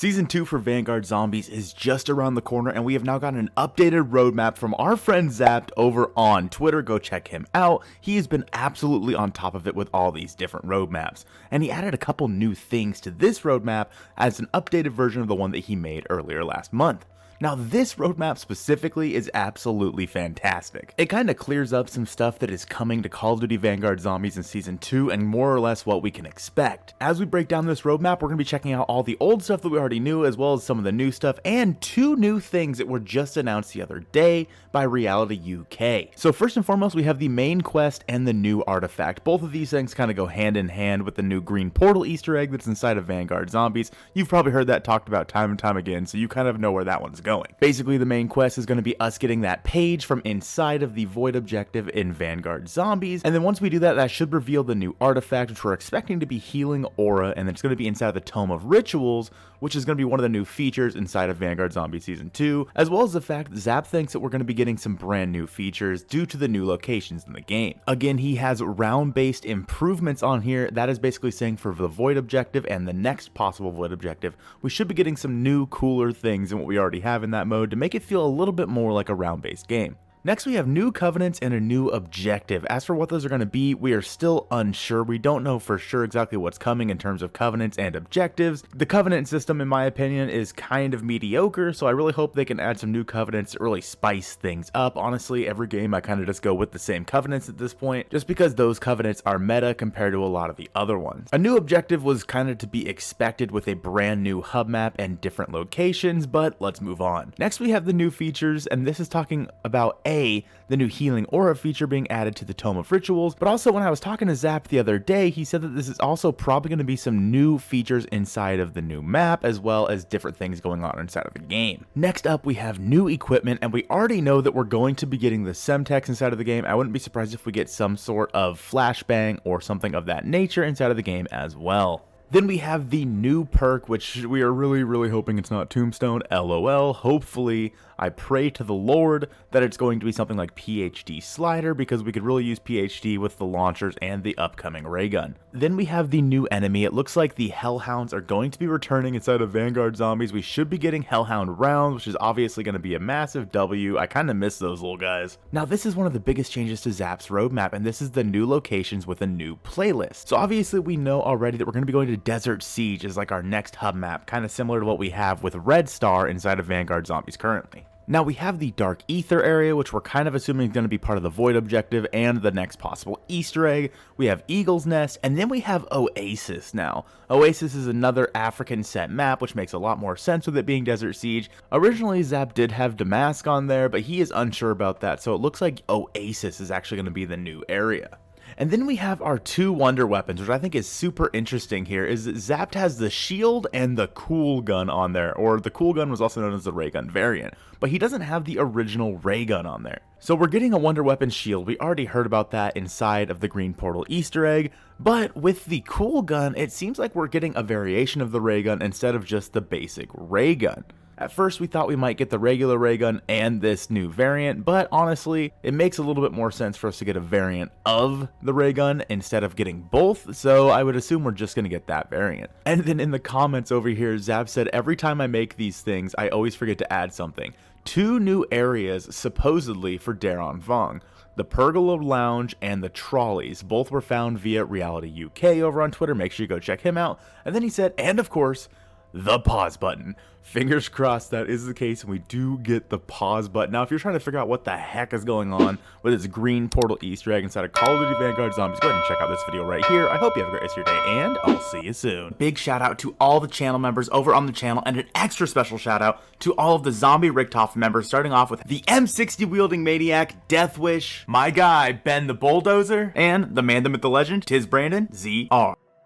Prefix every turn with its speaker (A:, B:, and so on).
A: Season 2 for Vanguard Zombies is just around the corner, and we have now gotten an updated roadmap from our friend Zapped over on Twitter. Go check him out. He has been absolutely on top of it with all these different roadmaps, and he added a couple new things to this roadmap as an updated version of the one that he made earlier last month. Now this roadmap specifically is absolutely fantastic. It kind of clears up some stuff that is coming to Call of Duty Vanguard Zombies in Season 2 and more or less what we can expect. As we break down this roadmap, we're going to be checking out all the old stuff that we already knew as well as some of the new stuff and two new things that were just announced the other day by Reality UK. So first and foremost, we have the main quest and the new artifact. Both of these things kind of go hand in hand with the new green portal Easter egg that's inside of Vanguard Zombies. You've probably heard that talked about time and time again, so you kind of know where that one's going. Basically, the main quest is going to be us getting that page from inside of the void objective in Vanguard Zombies, and then once we do that, that should reveal the new artifact, which we're expecting to be Healing Aura, and then it's going to be inside of the Tome of Rituals, which is going to be one of the new features inside of Vanguard Zombies Season 2, as well as the fact that Zapp thinks that we're going to be getting some brand new features due to the new locations in the game. Again, he has round-based improvements on here. That is basically saying for the void objective and the next possible void objective, we should be getting some new, cooler things than what we already have in that mode to make it feel a little bit more like a round-based game. Next, we have new covenants and a new objective. As for what those are going to be, we are still unsure. We don't know for sure exactly what's coming in terms of covenants and objectives. The covenant system, in my opinion, is kind of mediocre, so I really hope they can add some new covenants to really spice things up. Honestly, every game I kind of just go with the same covenants at this point, just because those covenants are meta compared to a lot of the other ones. A new objective was kind of to be expected with a brand new hub map and different locations, but let's move on. Next, we have the new features, and this is talking about the new Healing Aura feature being added to the Tome of Rituals, but also when I was talking to Zapp the other day, he said that this is also probably going to be some new features inside of the new map, as well as different things going on inside of the game. Next up, we have new equipment, and we already know that we're going to be getting the Semtex inside of the game. I wouldn't be surprised if we get some sort of flashbang or something of that nature inside of the game as well. Then we have the new perk, which we are really hoping it's not Tombstone, LOL. Hopefully, I pray to the Lord that it's going to be something like PhD Slider, because we could really use PhD with the launchers and the upcoming Raygun. Then we have the new enemy. It looks like the Hellhounds are going to be returning inside of Vanguard Zombies. We should be getting Hellhound rounds, which is obviously going to be a massive W. I kind of miss those little guys. Now, this is one of the biggest changes to Zapp's roadmap, and this is the new locations with a new playlist. So obviously, we know already that we're going to be going to Desert Siege as like our next hub map, kind of similar to what we have with Red Star inside of Vanguard Zombies currently. Now we have the Dark Ether area, which we're kind of assuming is going to be part of the Void objective and the next possible Easter egg. We have Eagle's Nest, and then we have Oasis now. Oasis is another African set map, which makes a lot more sense with it being Desert Siege. Originally, Zapp did have Damask on there, but he is unsure about that, so it looks like Oasis is actually going to be the new area. And then we have our two wonder weapons, which I think is super interesting here, is that Zapped has the shield and the cool gun on there, or the cool gun was also known as the Raygun variant, but he doesn't have the original Raygun on there. So we're getting a wonder weapon shield. We already heard about that inside of the green portal Easter egg, but with the cool gun, it seems like we're getting a variation of the Raygun instead of just the basic Raygun. At first, we thought we might get the regular Raygun and this new variant, but honestly, it makes a little bit more sense for us to get a variant of the Raygun instead of getting both, so I would assume we're just going to get that variant. And then in the comments over here, Zapp said, every time I make these things, I always forget to add something. Two new areas, supposedly, for Anfang. The Pergola Lounge and the Trolleys. Both were found via Reality UK over on Twitter. Make sure you go check him out. And then he said, and of course, the pause button. Fingers crossed that is the case and we do get the pause button. Now, if you're trying to figure out what the heck is going on with this green portal Easter egg inside of Call of Duty Vanguard Zombies, go ahead and check out this video right here. I hope you have a great rest of your day, and I'll see you soon. Big shout out to all the channel members over on the channel, and an extra special shout out to all of the Zombie Richtofen members, starting off with the M60 wielding maniac, Deathwish, my guy, Ben the Bulldozer, and the man, the myth, the legend, Tis Brandon, ZR.